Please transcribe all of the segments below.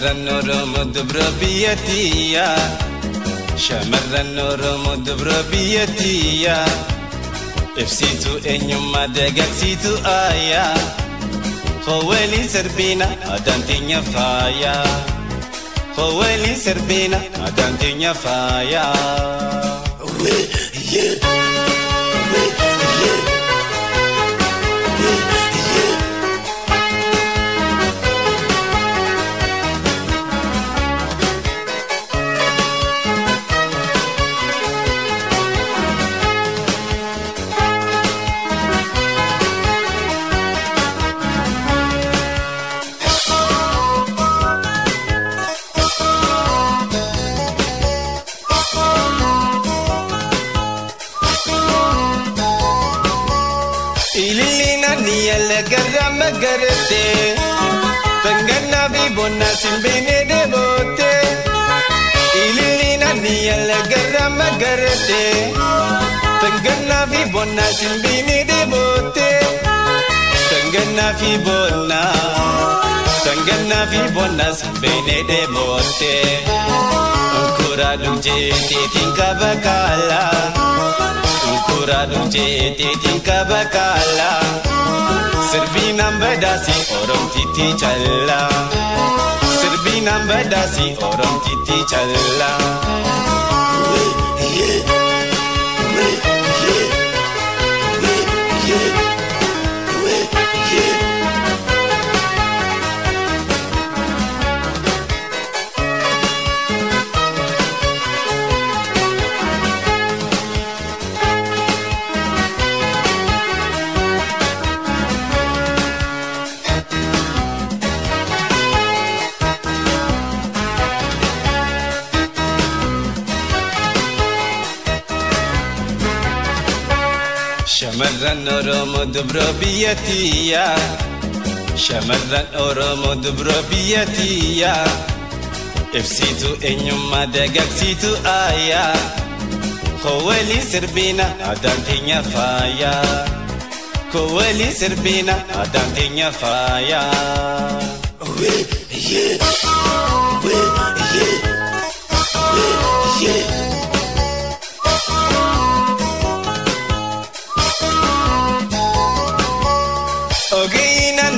شمرن ورمد بربيتيا شمرن ورمد بربيتيا افسيتو انيما دغسيتو ايا خوالي سربينا ادانتينيا فايا خوالي سربينا ادانتينيا فايا Garama garate, tangana vibona simbene devote. Ililina niyala garama garate, tangana vibona simbene devote. Tangana vibona simbene devote. Ankura luje titinka bakala, ankura luje titinka bakala. Serbinam badasi orang titi calla Serbinam badasi orang titi calla شمرن ورمد بربيتيا شمرن ورمد بربيتيا افسيتو انيما دغسيتو ايا خوالي سربينا ادانتينيا فايا خوالي سربينا ادانتينيا فايا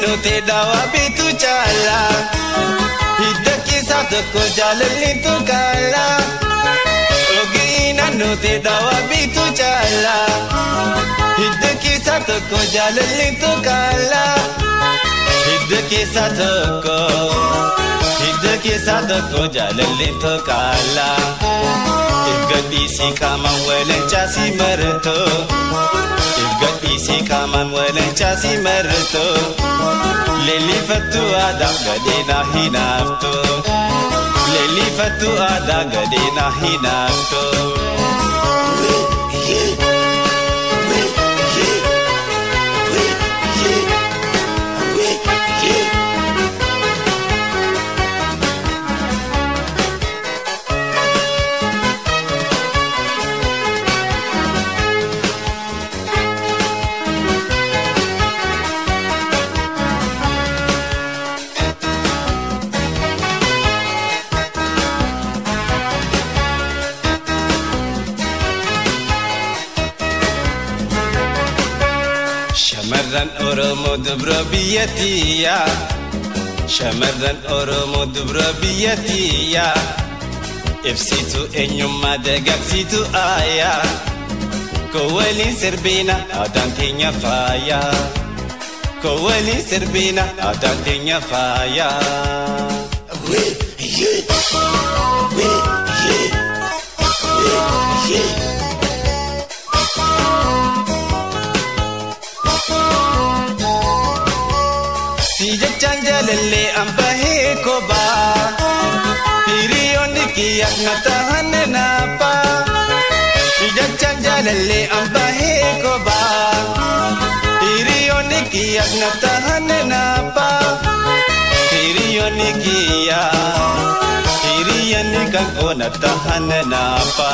no te dawa bitu chala hidda ke sath ko jalli tu kala ogina no te dawa bitu chala hidda ke sath ko jalli tu kala hidda ke sath ko jalli tu kala igadi si kama wele chasi marto igadi si kama wele chasi marto Leli fatu ada gade nahi nafto Leli fatu ada gade nahi nafto شمرن ورمد بربيتيا شمرن ورمد بربيتيا افسيتو انيما دغسيتو ايا كوالي سربينا ادانتينيا فايا كوالي سربينا ادانتينيا فايا koba Hiriyoonni kiyyaaf na tahan naapa Jachaan jaalallee ambahee koba Hiriyoonni kiyyaaf na tahan naapa Hiriyoonni kan koona tahan naapa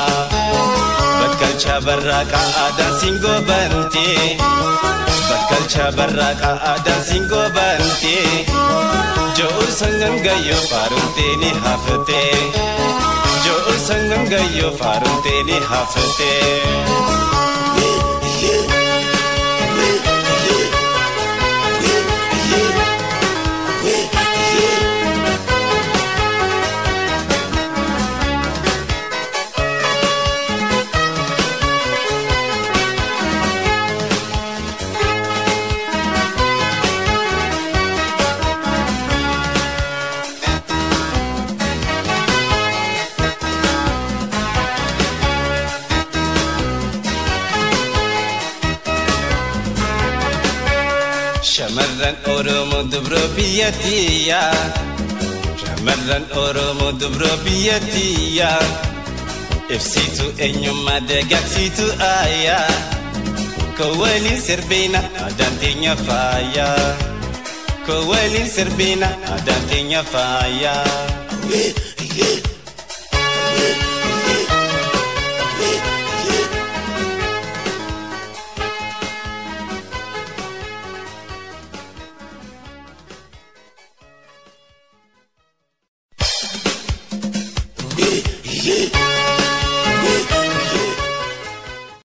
Bakkalcha barraaqa aadaan singo bante Bakkalcha barraaqa aadaan singo bante Jo'ul sangan gayyoo faarumtee ni hafte Jo'ul sangan gayyoo faarumtee ni hafte Shamarran Oromoo dubro biyyattiya Shamarran Oromoo dubro biyyattiya Ibsituu eenyummaa dagaagsituu aayaa Koo waliin sirbiina aadaan teenya faaya Koo waliin sirbiina aadaan teenya faaya